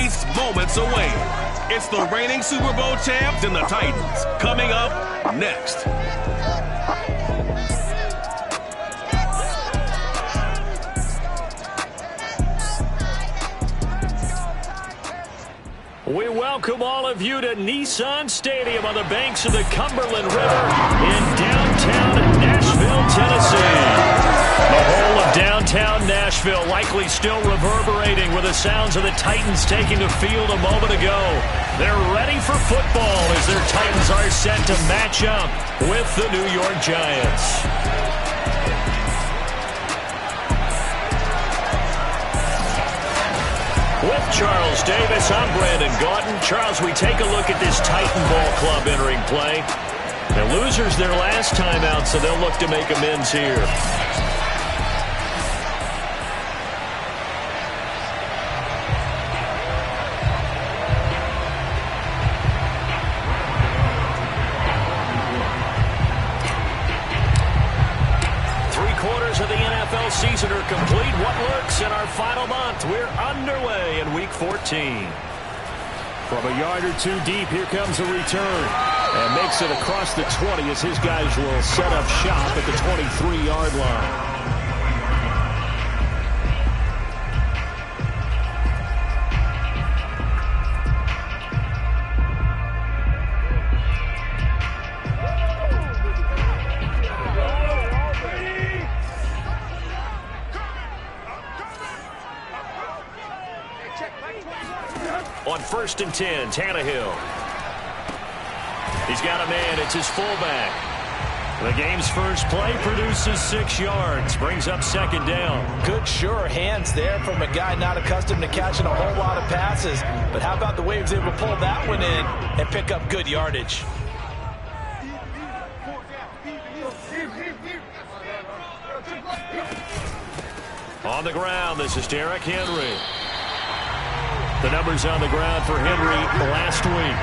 least moments away. It's the reigning Super Bowl champs and the Titans coming up next. We welcome all of you to Nissan Stadium on the banks of the Cumberland River in downtown Nashville, Tennessee. The whole of downtown Nashville likely still reverberating with the sounds of the Titans taking the field a moment ago. They're ready for football as their Titans are set to match up with the New York Giants. With Charles Davis, I'm Brandon Gaudin. Charles, we take a look at this Titan Ball Club entering play. The losers their last time out, so they'll look to make amends here. Season are complete. What lurks in our final month? We're underway in Week 14. From a yard or two deep, here comes a return. And makes it across the 20 as his guys will set up shop at the 23-yard line. On 1st and 10, Tannehill. He's got a man. It's his fullback. The game's first play produces 6 yards. Brings up 2nd down. Good, sure hands there from a guy not accustomed to catching a whole lot of passes. But how about the way he was able to pull that one in and pick up good yardage? On the ground, this is Derrick Henry. The numbers on the ground for Henry last week.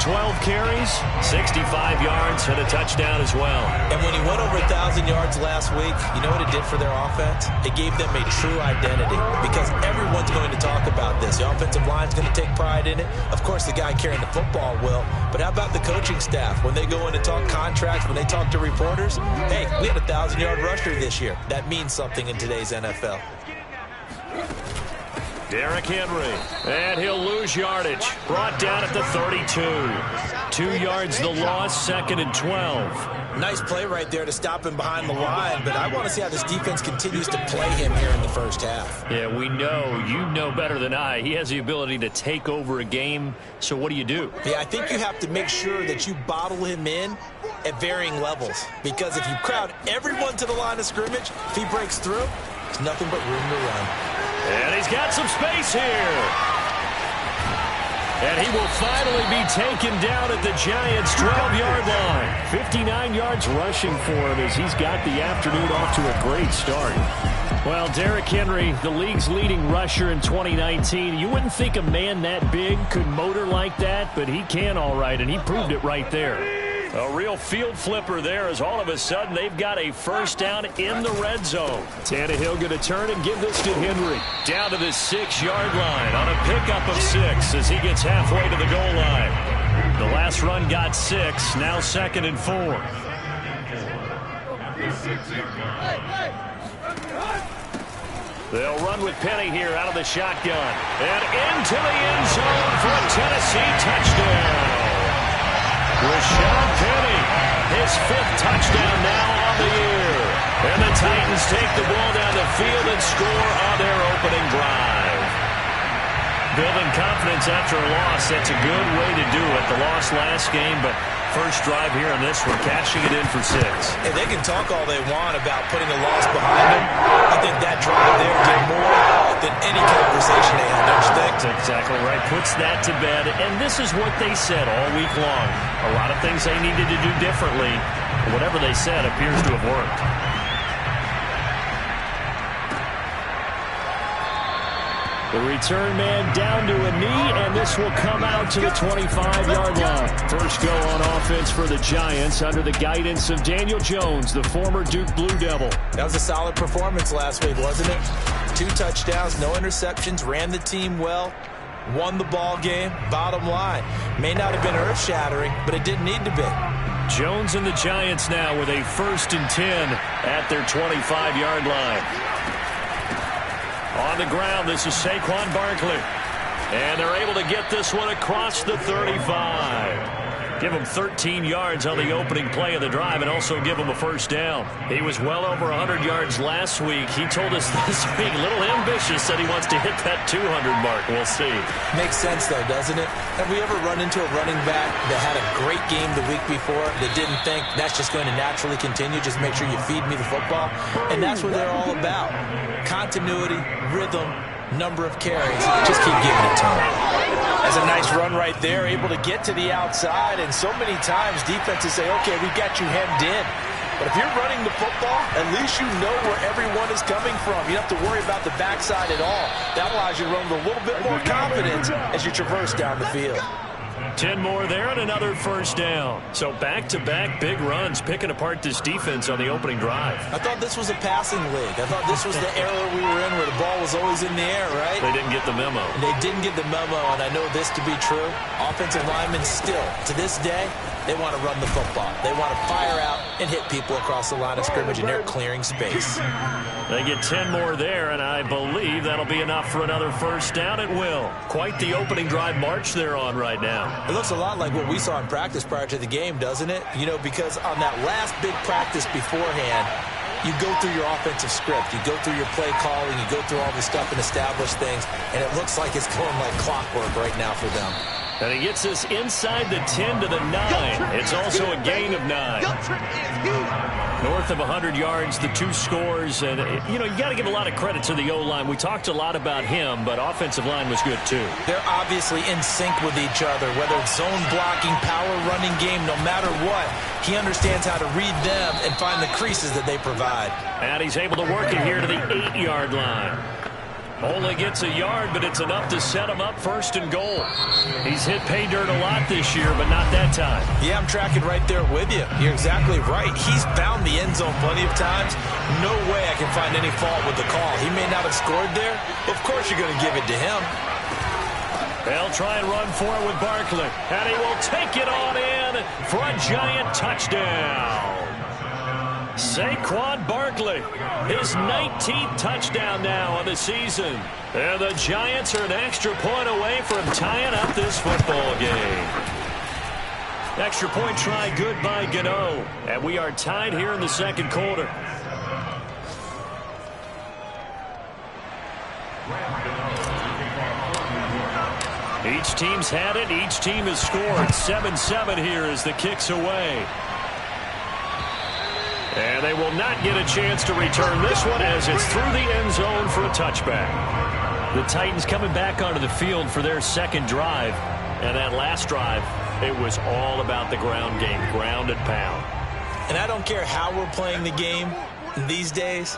12 carries, 65 yards, and a touchdown as well. And when he went over 1,000 yards last week, you know what it did for their offense? It gave them a true identity because everyone's going to talk about this. The offensive line's going to take pride in it. Of course, the guy carrying the football will. But how about the coaching staff? When they go in and talk contracts, when they talk to reporters, hey, we had a 1,000-yard rusher this year. That means something in today's NFL. Derrick Henry, and he'll lose yardage. Brought down at the 32. 2 yards the loss, 2nd and 12. Nice play right there to stop him behind the line, but I want to see how this defense continues to play him here in the first half. Yeah, we know. You know better than I. He has the ability to take over a game, so what do you do? Yeah, I think you have to make sure that you bottle him in at varying levels, because if you crowd everyone to the line of scrimmage, if he breaks through, there's nothing but room to run. And he's got some space here. And he will finally be taken down at the Giants' 12-yard line. 59 yards rushing for him as he's got the afternoon off to a great start. Well, Derrick Henry, the league's leading rusher in 2019. You wouldn't think a man that big could motor like that, but he can all right, and he proved it right there. A real field flipper there as all of a sudden they've got a first down in the red zone. Tannehill going to turn and give this to Henry. Down to the 6-yard line on a pickup of 6 as he gets halfway to the goal line. The last run got 6, now 2nd and 4. They'll run with Penny here out of the shotgun. And into the end zone for a Tennessee touchdown. Rashad Penny, his 5th touchdown now on the year. And the Titans take the ball down the field and score on their opening drive. Building confidence after a loss, that's a good way to do it. The loss last game, but first drive here on this one, cashing it in for 6. And they can talk all they want about putting a loss behind them. I think that drive there did more than any conversation they had, don't you think? That's exactly right. Puts that to bed. And this is what they said all week long. A lot of things they needed to do differently. Whatever they said appears to have worked. The return man down to a knee, and this will come out to the 25-yard line. First go on offense for the Giants under the guidance of Daniel Jones, the former Duke Blue Devil. That was a solid performance last week, wasn't it? 2 touchdowns, no interceptions, ran the team well. won the ball game. Bottom line, may not have been earth-shattering, but it didn't need to be. Jones and the Giants now with a 1st and 10 at their 25-yard line. On the ground, this is Saquon Barkley. And they're able to get this one across the 35. Give him 13 yards on the opening play of the drive and also give him a 1st down. He was well over 100 yards last week. He told us this week, a little ambitious, said he wants to hit that 200 mark. We'll see. Makes sense, though, doesn't it? Have we ever run into a running back that had a great game the week before that didn't think that's just going to naturally continue? Just make sure you feed me the football. And that's what they're all about. Continuity, rhythm, number of carries. Just keep giving it to him. That's a nice run right there, able to get to the outside. And so many times defenses say, okay, we got you hemmed in. But if you're running the football, at least you know where everyone is coming from. You don't have to worry about the backside at all. That allows you to run with a little bit more confidence as you traverse down the field. 10 more there and another 1st down. So back-to-back big runs picking apart this defense on the opening drive. I thought this was a passing league. I thought this was the era we were in where the ball was always in the air, right? They didn't get the memo. They didn't get the memo, and I know this to be true. Offensive linemen still, to this day, they want to run the football. They want to fire out and hit people across the line of scrimmage, and they're clearing space. They get 10 more there, and I believe that'll be enough for another 1st down. It will. Quite the opening drive march they're on right now. It looks a lot like what we saw in practice prior to the game, doesn't it? You know, because on that last big practice beforehand, you go through your offensive script. You go through your play calling. You go through all this stuff and establish things, and it looks like it's going like clockwork right now for them. And he gets us inside the 10 to the 9. It's also a gain of 9. North of 100 yards, the 2 scores. And, you know, you got to give a lot of credit to the O-line. We talked a lot about him, but offensive line was good, too. They're obviously in sync with each other, whether it's zone blocking, power running game, no matter what. He understands how to read them and find the creases that they provide. And he's able to work it here to the 8-yard line. Only gets a yard, but it's enough to set him up 1st and goal. He's hit pay dirt a lot this year, but not that time. Yeah, I'm tracking right there with you. You're exactly right. He's found the end zone plenty of times. No way I can find any fault with the call. He may not have scored there, but of course you're going to give it to him. They'll try and run for it with Barkley, and he will take it on in for a giant touchdown. Saquon Barkley, his 19th touchdown now on the season. And the Giants are an extra point away from tying up this football game. Extra point try good by Gano. And we are tied here in the 2nd quarter. Each team's had it. Each team has scored. 7-7 here as the kick's away. And they will not get a chance to return this one as it's through the end zone for a touchback. The Titans coming back onto the field for their 2nd drive. And that last drive, it was all about the ground game, ground and pound. And I don't care how we're playing the game these days,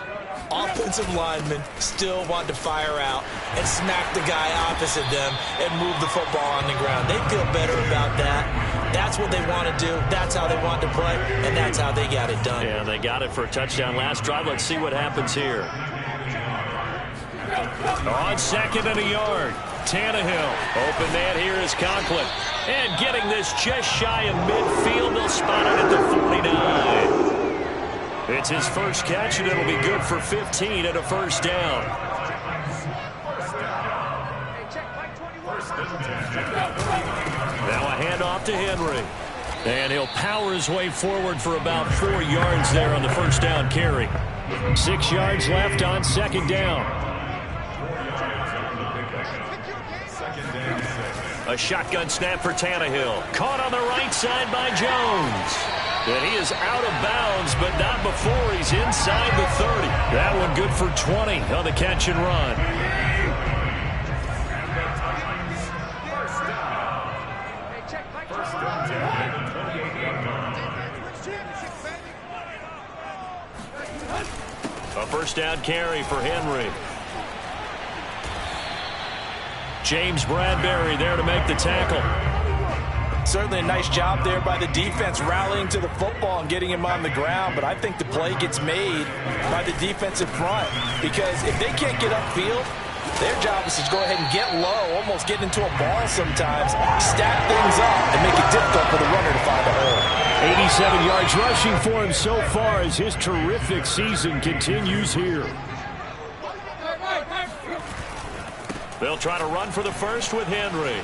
offensive linemen still want to fire out and smack the guy opposite them and move the football on the ground. They feel better about that. That's what they want to do. That's how they want to play, and that's how they got it done. Yeah, they got it for a touchdown last drive. Let's see what happens here. On 2nd and a yard, Tannehill. Open man here is Conklin. And getting this just shy of midfield. They'll spot it at the 49. It's his 1st catch, and it'll be good for 15 and a 1st down. Now a handoff to Henry. And he'll power his way forward for about 4 yards there on the 1st down carry. 6 yards left on 2nd down. A shotgun snap for Tannehill. Caught on the right side by Jones. And he is out of bounds, but not before he's inside the 30. That one good for 20 on the catch and run. A 1st down carry for Henry. James Bradbury there to make the tackle. Certainly a nice job there by the defense rallying to the football and getting him on the ground, but I think the play gets made by the defensive front because if they can't get upfield, Their job is to go ahead and get low, almost get into a ball sometimes, stack things up, and make it difficult for the runner to find a hole. 87 yards rushing for him so far as his terrific season continues here. They'll try to run for the first with Henry.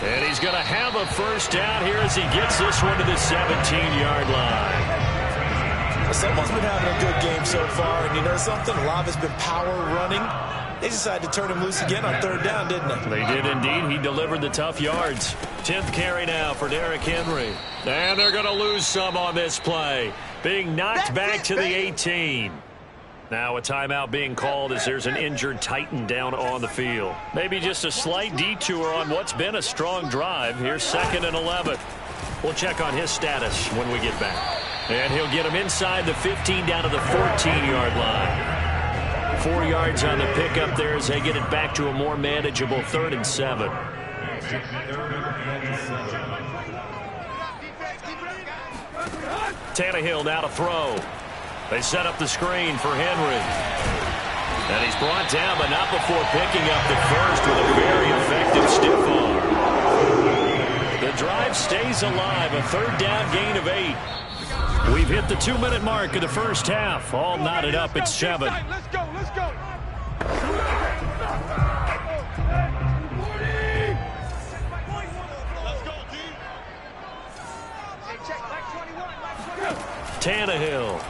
And he's going to have a first down here as he gets this one to the 17-yard line. Someone's been having a good game so far, and you know something? A lot of it's been power running. They decided to turn him loose again on third down, didn't they? They did indeed. He delivered the tough yards. 10th carry now for Derrick Henry. And they're going to lose some on this play. Being knocked back to the 18. Now a timeout being called as there's an injured Titan down on the field. Maybe just a slight detour on what's been a strong drive. Here's 2nd and 11. We'll check on his status when we get back. And he'll get him inside the 15 down to the 14-yard line. 4 yards on the pickup there as they get it back to a more manageable 3rd and 7. Tannehill now to throw. They set up the screen for Henry. And he's brought down, but not before picking up the first with a very effective stiff arm. The drive stays alive, a 3rd down gain of 8. We've hit the 2-minute mark of the first half. All knotted up at 7. Let's go, let's go. Tannehill.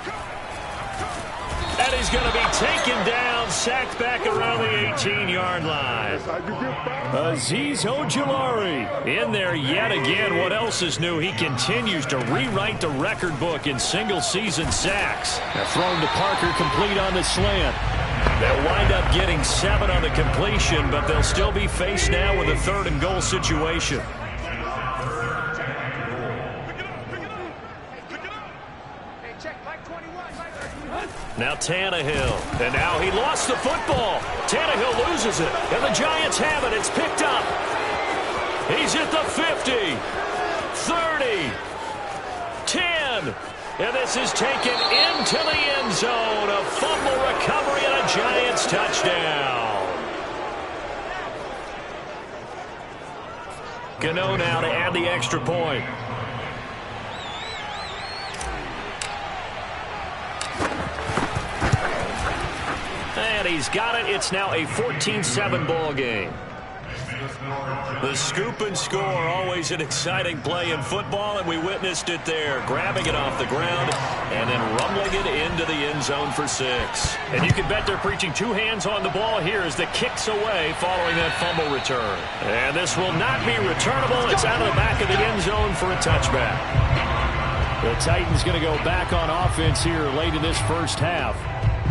And he's going to be taken down, sacked back around the 18-yard line. Azeez Ojulari in there yet again. What else is new? He continues to rewrite the record book in single-season sacks. Thrown to Parker, complete on the slant. They'll wind up getting 7 on the completion, but they'll still be faced now with a 3rd and goal situation. Now Tannehill, and now he lost the football. Tannehill loses it, and the Giants have it. It's picked up. He's at the 50, 30, 10, and this is taken into the end zone. A fumble recovery and a Giants touchdown. Gano now to add the extra point. And he's got it. It's now a 14-7 ball game. The scoop and score, always an exciting play in football, and we witnessed it there. Grabbing it off the ground and then rumbling it into the end zone for 6. And you can bet they're preaching 2 hands on the ball here as the kick's away following that fumble return. And this will not be returnable. It's out of the back of the end zone for a touchback. The Titans going to go back on offense here late in this first half.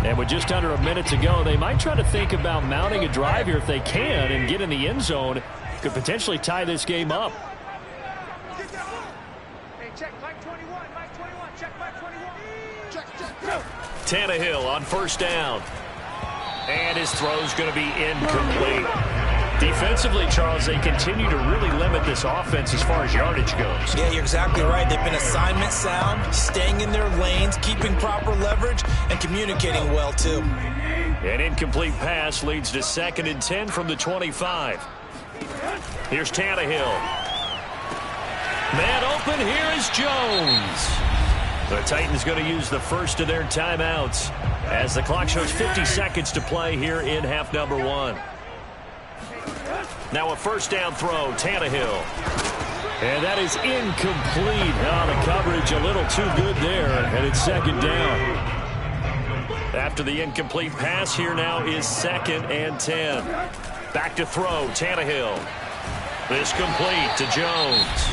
And with just under a minute to go, they might try to think about mounting a drive here if they can and get in the end zone. Could potentially tie this game up. Tannehill on first down. And his throw's going to be incomplete. Defensively, Charles, they continue to really limit this offense as far as yardage goes. Yeah, you're exactly right. They've been assignment sound, staying in their lanes, keeping proper leverage, and communicating well, too. An incomplete pass leads to 2nd and 10 from the 25. Here's Tannehill. Man open, here is Jones. The Titans going to use the first of their timeouts as the clock shows 50 seconds to play here in half number 1. Now a first down throw, Tannehill. And that is incomplete. Now the coverage a little too good there, and it's 2nd down. After the incomplete pass, here now is 2nd and 10. Back to throw, Tannehill. This complete to Jones.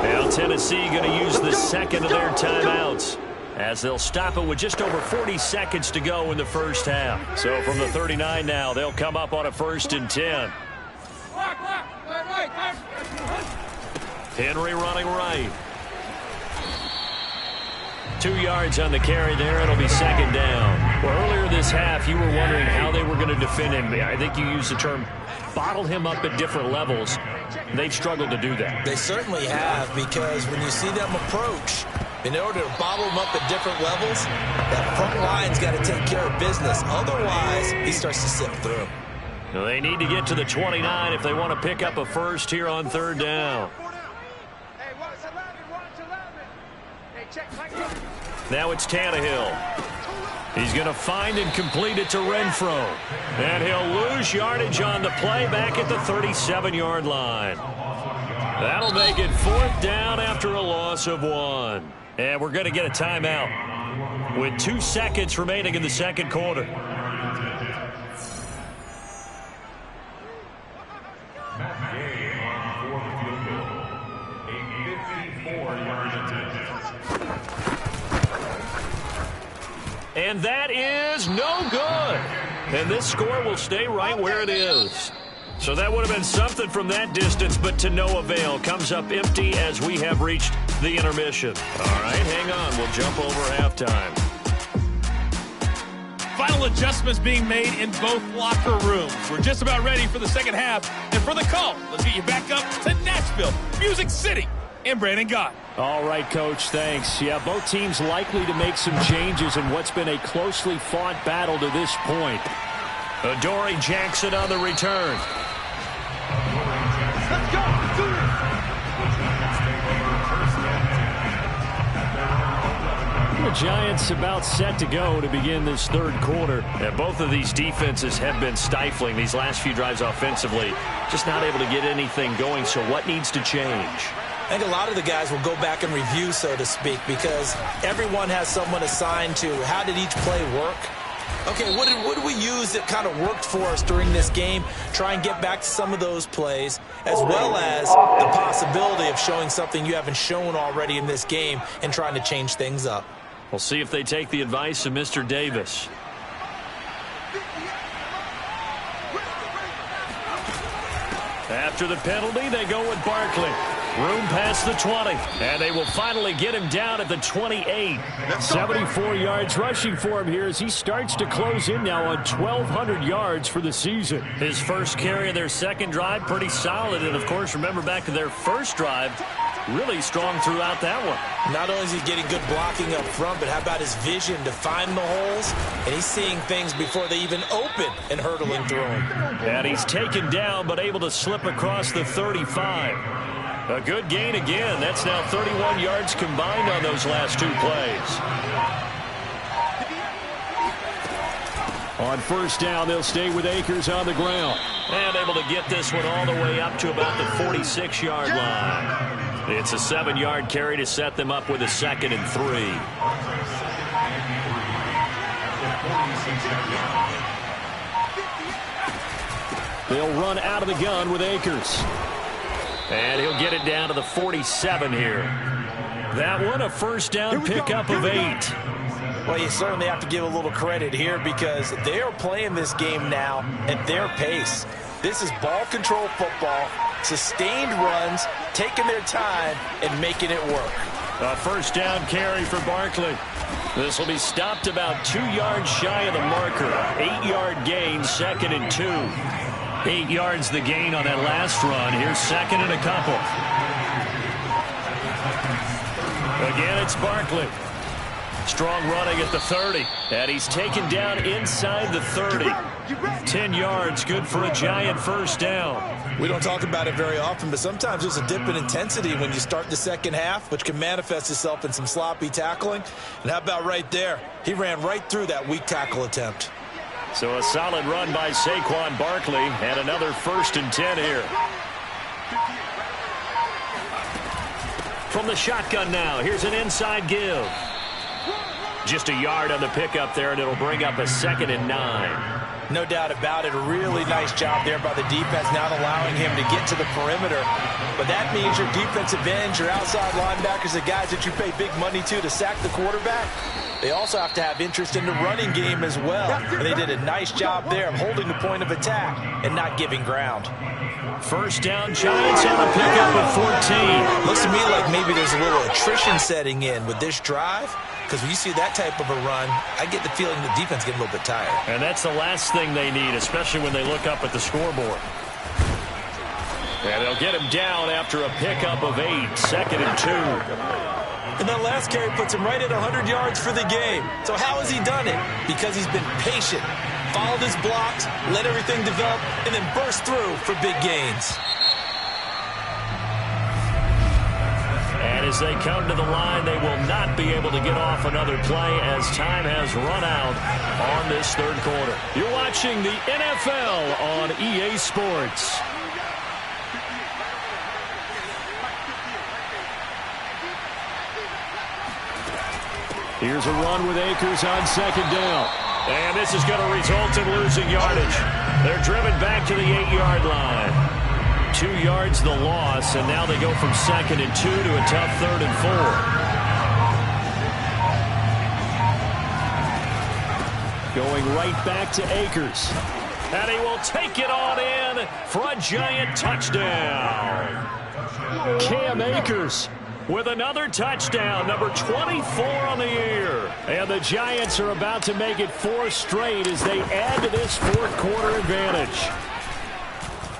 Now Tennessee going to use the 2nd of their timeouts as they'll stop it with just over 40 seconds to go in the first half. So from the 39 now, they'll come up on a 1st and 10. Henry running right. 2 yards on the carry there. It'll be 2nd down. Well, earlier this half, you were wondering how they were going to defend him. I think you used the term bottle him up at different levels. They've struggled to do that. They certainly have, because when you see them approach, in order to bottle him up at different levels, that front line's got to take care of business. Otherwise, he starts to slip through. Well, they need to get to the 29 if they want to pick up a first here on third down. Now it's Tannehill. He's going to find and complete it to Renfro. And he'll lose yardage on the play back at the 37-yard line. That'll make it fourth down after a loss of 1. And we're going to get a timeout with 2 seconds remaining in the second quarter. And that is no good. And this score will stay right where it is. So that would have been something from that distance, but to no avail. Comes up empty as we have reached the intermission. All right, hang on. We'll jump over halftime. Final adjustments being made in both locker rooms. We're just about ready for the second half. And for the call, let's get you back up to Nashville, Music City, and Brandon Gott. All right, Coach, thanks. Yeah, both teams likely to make some changes in what's been a closely fought battle to this point. Adoree Jackson on the return. Let's go. The Giants about set to go to begin this third quarter. And both of these defenses have been stifling these last few drives offensively. Just not able to get anything going. So what needs to change? I think a lot of the guys will go back and review, so to speak, because everyone has someone assigned to how did each play work. Okay, what did we use that kind of worked for us during this game? Try and get back to some of those plays, as well as the possibility of showing something you haven't shown already in this game and trying to change things up. We'll see if they take the advice of Mr. Davis. After the penalty, they go with Barkley. Room past the 20. And they will finally get him down at the 28. 74 yards rushing for him here as he starts to close in now on 1,200 yards for the season. His first carry of their second drive, pretty solid. And, of course, remember back to their first drive, really strong throughout that one. Not only is he getting good blocking up front, but how about his vision to find the holes? And he's seeing things before they even open and hurdling through them. And he's taken down but able to slip across the 35. A good gain again. That's now 31 yards combined on those last two plays. On first down, they'll stay with Akers on the ground. And able to get this one all the way up to about the 46-yard line. It's a 7-yard carry to set them up with a 2nd and 3. They'll run out of the gun with Akers. And he'll get it down to the 47 here. That one a first down pickup of 8. Well, you certainly have to give a little credit here because they are playing this game now at their pace. This is ball control football, sustained runs, taking their time and making it work. A first down carry for Barkley. This will be stopped about 2 yards shy of the marker. 8-yard gain, 2nd and 2. 8 yards the gain on that last run. Here's 2nd and a couple. Again, it's Barkley. Strong running at the 30. And he's taken down inside the 30. 10 yards, good for a Giant first down. We don't talk about it very often, but sometimes there's a dip in intensity when you start the second half, which can manifest itself in some sloppy tackling. And how about right there? He ran right through that weak tackle attempt. So a solid run by Saquon Barkley and another 1st and 10 here. From the shotgun now, here's an inside give. Just a yard on the pickup there, and it'll bring up a 2nd and 9. No doubt about it. A really nice job there by the defense, not allowing him to get to the perimeter. But that means your defensive ends, your outside linebackers, the guys that you pay big money to sack the quarterback, they also have to have interest in the running game as well. And they did a nice job there of holding the point of attack and not giving ground. First down, Giants on a pickup of 14. Looks to me like maybe there's a little attrition setting in with this drive. Because when you see that type of a run, I get the feeling the defense getting a little bit tired. And that's the last thing they need, especially when they look up at the scoreboard. And they'll get him down after a pickup of 8, 2nd and 2. And that last carry puts him right at 100 yards for the game. So how has he done it? Because he's been patient. followed his blocks, let everything develop, and then burst through for big gains. And as they come to the line, they will not be able to get off another play as time has run out on this third quarter. You're watching the NFL on EA Sports. Here's a run with Akers on second down. And this is going to result in losing yardage. They're driven back to the 8-yard line. 2 yards the loss, and now they go from 2nd and 2 to a tough 3rd and 4. Going right back to Akers. And he will take it on in for a giant touchdown. Cam Akers with another touchdown, number 24 on the year. And the Giants are about to make it 4 straight as they add to this fourth quarter advantage.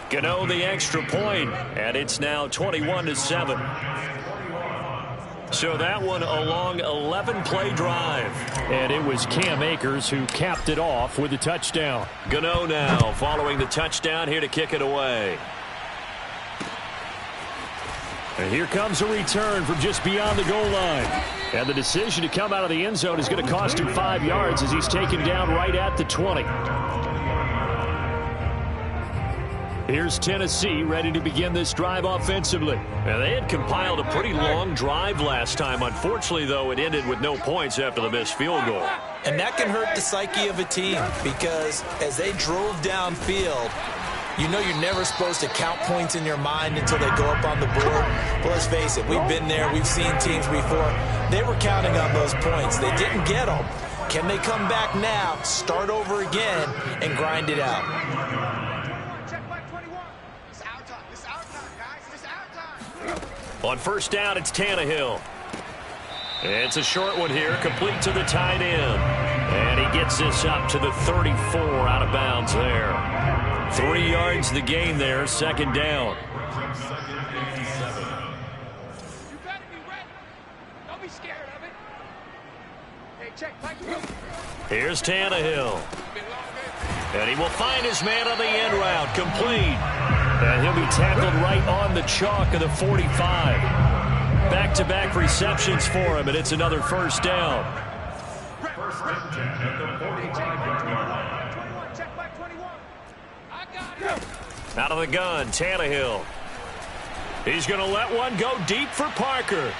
Gano the extra point, and it's now 21-7. So that one a long 11-play drive. And it was Cam Akers who capped it off with a touchdown. Gano now following the touchdown here to kick it away. And here comes a return from just beyond the goal line. And the decision to come out of the end zone is going to cost him 5 yards as he's taken down right at the 20. Here's Tennessee ready to begin this drive offensively. And they had compiled a pretty long drive last time. Unfortunately, though, it ended with no points after the missed field goal. And that can hurt the psyche of a team because as they drove downfield, you know you're never supposed to count points in your mind until they go up on the board. But let's face it, we've been there. We've seen teams before. They were counting on those points. They didn't get them. Can they come back now, start over again, and grind it out? On first down, it's Tannehill. It's a short one here, complete to the tight end. And he gets this up to the 34, out of bounds there. 3 yards the gain there, second down. You better be ready. Don't be scared of it. Hey, check. Here's Tannehill. And he will find his man on the end route, complete. And he'll be tackled right on the chalk of the 45. Back-to-back receptions for him, and it's another first down. First down at the 45-yard line. 21, check back 21. I got it. Out of the gun, Tannehill. He's going to let one go deep for Parker.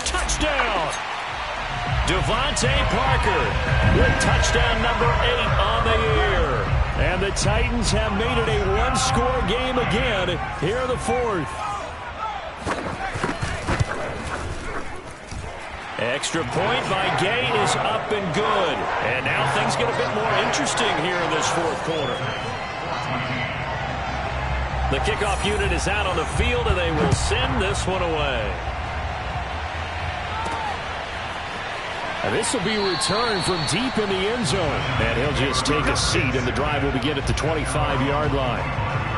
Touchdown! Devontae Parker with touchdown number 8 on the year. And the Titans have made it a one-score game again here in the fourth. Extra point by Gay is up and good. And now things get a bit more interesting here in this fourth quarter. The kickoff unit is out on the field, and they will send this one away. And this will be returned from deep in the end zone. And he'll just take a seat, and the drive will begin at the 25-yard line.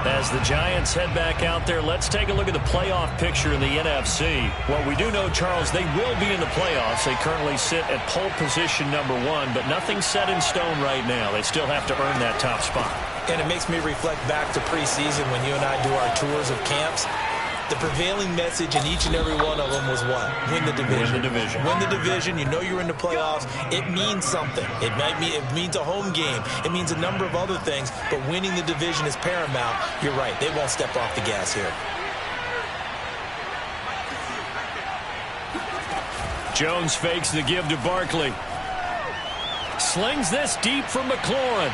As the Giants head back out there, let's take a look at the playoff picture in the NFC. What we do know, Charles, they will be in the playoffs. They currently sit at pole position number 1, but nothing's set in stone right now. They still have to earn that top spot. And it makes me reflect back to preseason when you and I do our tours of camps. The prevailing message in each and every one of them was what? Win the division. Win the division. Win the division. You know you're in the playoffs. It means something. It means a home game. It means a number of other things, but winning the division is paramount. You're right. They won't step off the gas here. Jones fakes the give to Barkley. Slings this deep from McLaurin.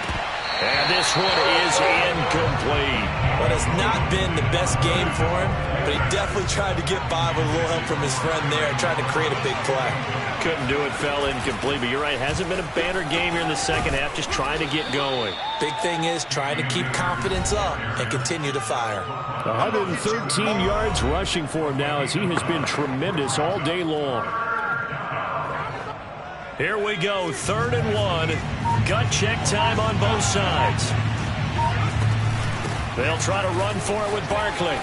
And this one is incomplete. Well, it's not been the best game for him, but he definitely tried to get by with a little help from his friend there, trying to create a big play. Couldn't do it, fell incomplete, but you're right, hasn't been a banner game here in the second half, just trying to get going. Big thing is trying to keep confidence up and continue to fire. 113 yards rushing for him now as he has been tremendous all day long. Here we go, 3rd and 1. Gut check time on both sides. They'll try to run for it with Barkley.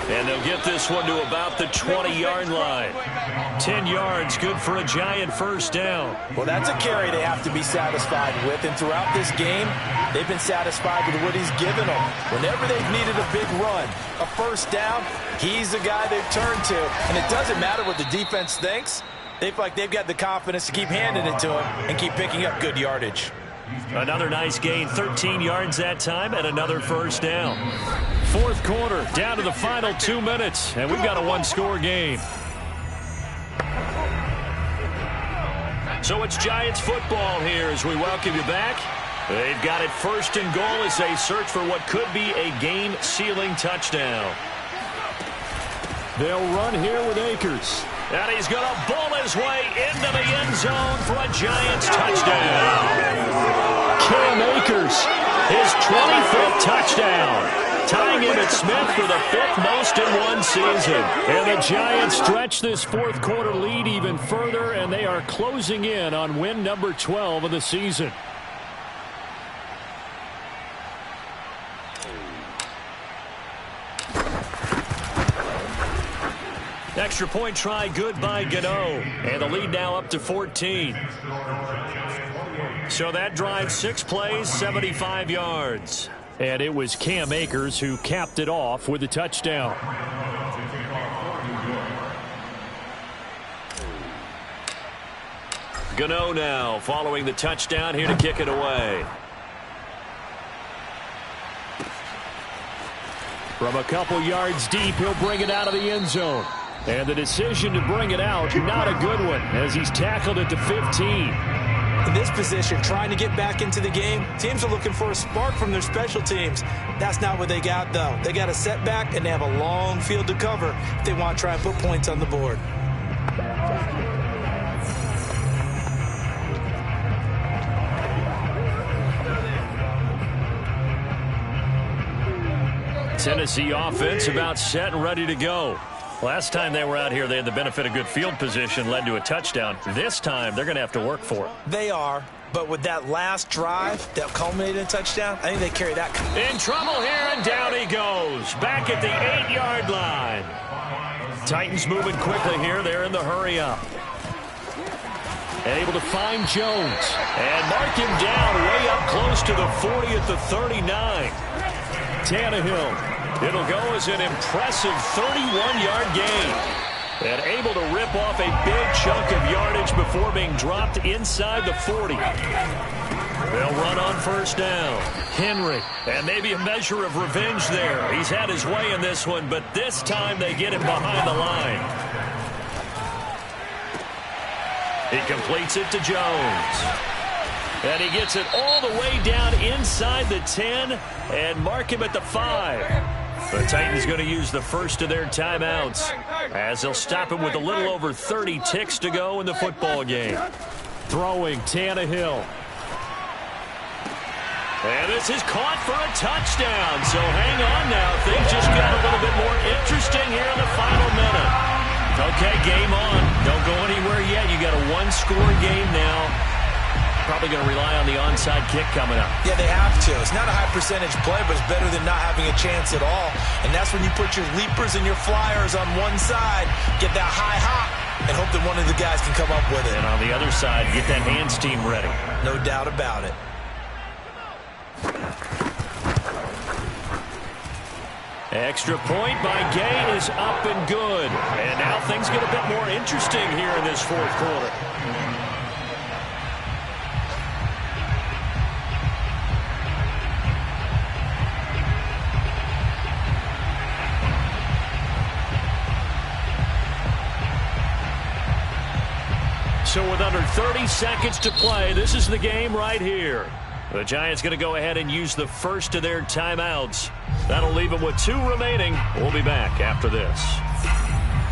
And they'll get this one to about the 20-yard line. 10 yards, good for a Giant first down. Well, that's a carry they have to be satisfied with. And throughout this game, they've been satisfied with what he's given them. Whenever they've needed a big run, a first down, he's the guy they've turned to. And it doesn't matter what the defense thinks. They feel like they've got the confidence to keep handing it to him and keep picking up good yardage. Another nice gain, 13 yards that time, and another first down. Fourth quarter, down to the final 2 minutes, and we've got a one-score game. So it's Giants football here as we welcome you back. They've got it first and goal as they search for what could be a game-sealing touchdown. They'll run here with Akers. And he's going to bull his way into the end zone for a Giants touchdown. Cam Akers, his 25th touchdown, tying Emmitt Smith for the 5th most in one season. And the Giants stretch this fourth quarter lead even further, and they are closing in on win number 12 of the season. Extra point try good by Gano. And the lead now up to 14. So that drive 6 plays, 75 yards. And it was Cam Akers who capped it off with a touchdown. Gano now following the touchdown here to kick it away. From a couple yards deep, he'll bring it out of the end zone. And the decision to bring it out, not a good one, as he's tackled it to 15. In this position, trying to get back into the game, teams are looking for a spark from their special teams. That's not what they got, though. They got a setback, and they have a long field to cover if they want to try and put points on the board. Tennessee offense about set and ready to go. Last time they were out here, they had the benefit of good field position, led to a touchdown. This time, they're going to have to work for it. They are, but with that last drive that culminated in a touchdown, I think they carry that. In trouble here, and down he goes. Back at the 8-yard line. Titans moving quickly here. They're in the hurry up. And able to find Jones. And mark him down way up close to the 40 at the 39. Tannehill. It'll go as an impressive 31-yard gain. And able to rip off a big chunk of yardage before being dropped inside the 40. They'll run on first down. Henry. And maybe a measure of revenge there. He's had his way in this one, but this time they get him behind the line. He completes it to Jones. And he gets it all the way down inside the 10 and mark him at the 5. The Titans going to use the first of their timeouts as they'll stop him with a little over 30 ticks to go in the football game. Throwing Tannehill. And this is caught for a touchdown. So hang on now. Things just got a little bit more interesting here in the final minute. Okay, game on. Don't go anywhere yet. You got a one-score game now. Probably going to rely on the onside kick coming up. Yeah, they have to. It's not a high percentage play, but it's better than not having a chance at all. And that's when you put your leapers and your flyers on one side, get that high hop, and hope that one of the guys can come up with it. And on the other side, get that hands team ready. No doubt about it. Extra point by Gay is up and good. And now things get a bit more interesting here in this fourth quarter. So with under 30 seconds to play, this is the game right here. The Giants going to go ahead and use the first of their timeouts. That'll leave them with 2 remaining. We'll be back after this.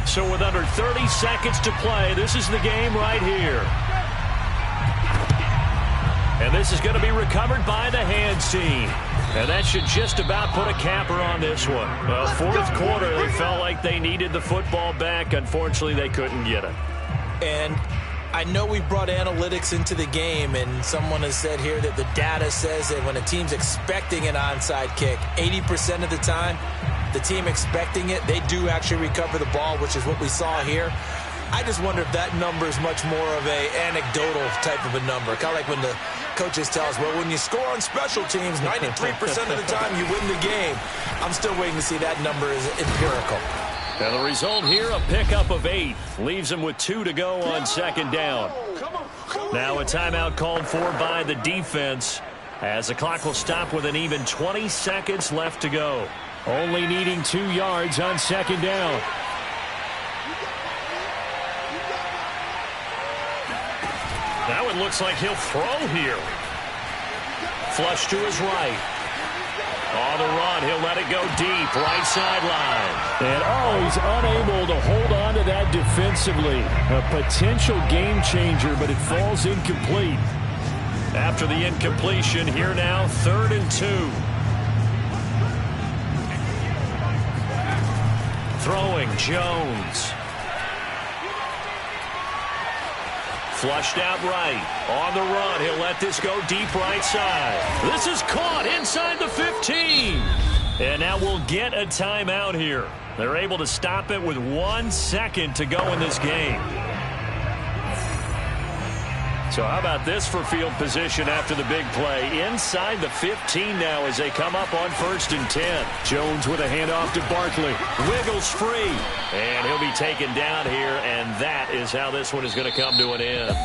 So with under 30 seconds to play, this is the game right here. And this is going to be recovered by the hands team. And that should just about put a capper on this one. Well, fourth quarter, they felt like they needed the football back. Unfortunately, they couldn't get it. And I know we've brought analytics into the game, and someone has said here that the data says that when a team's expecting an onside kick, 80% of the time, the team expecting it, they do actually recover the ball, which is what we saw here. I just wonder if that number is much more of a anecdotal type of a number. Kind of like when the coaches tell us, well, when you score on special teams, 93% of the time you win the game. I'm still waiting to see that number is empirical. And the result here, a pickup of 8. Leaves them with 2 to go on second down. Now a timeout called for by the defense, as the clock will stop with an even 20 seconds left to go. Only needing 2 yards on second down. Now it looks like he'll throw here. Flush to his right. On the run, he'll let it go deep, right sideline. And he's unable to hold on to that defensively. A potential game changer, but it falls incomplete. After the incompletion, here now, 3rd and 2. Throwing, Jones. Flushed out right. On the run, he'll let this go deep right side. This is caught inside the 15. And now we'll get a timeout here. They're able to stop it with 1 second to go in this game. So how about this for field position after the big play? Inside the 15 now as they come up on 1st and 10. Jones with a handoff to Barkley. Wiggles free. And he'll be taken down here, and that is how this one is going to come to an end.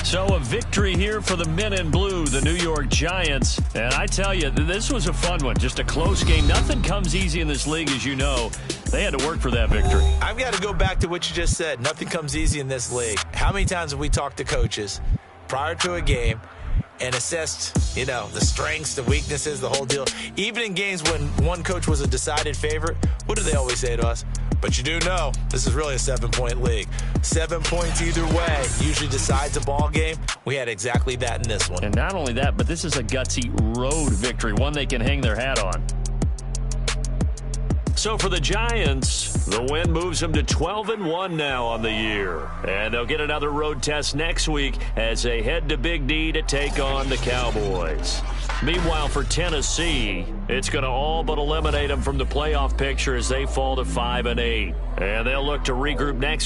So a victory here for the men in blue, the New York Giants. And I tell you, this was a fun one. Just a close game. Nothing comes easy in this league, as you know. They had to work for that victory. I've got to go back to what you just said. Nothing comes easy in this league. How many times have we talked to coaches prior to a game and assessed, the strengths, the weaknesses, the whole deal? Even in games when one coach was a decided favorite, what do they always say to us? But you do know this is really a 7-point league. 7 points either way usually decides a ball game. We had exactly that in this one. And not only that, but this is a gutsy road victory, one they can hang their hat on. So for the Giants, the win moves them to 12-1 now on the year. And they'll get another road test next week as they head to Big D to take on the Cowboys. Meanwhile, for Tennessee, it's going to all but eliminate them from the playoff picture as they fall to 5-8. And they'll look to regroup next week.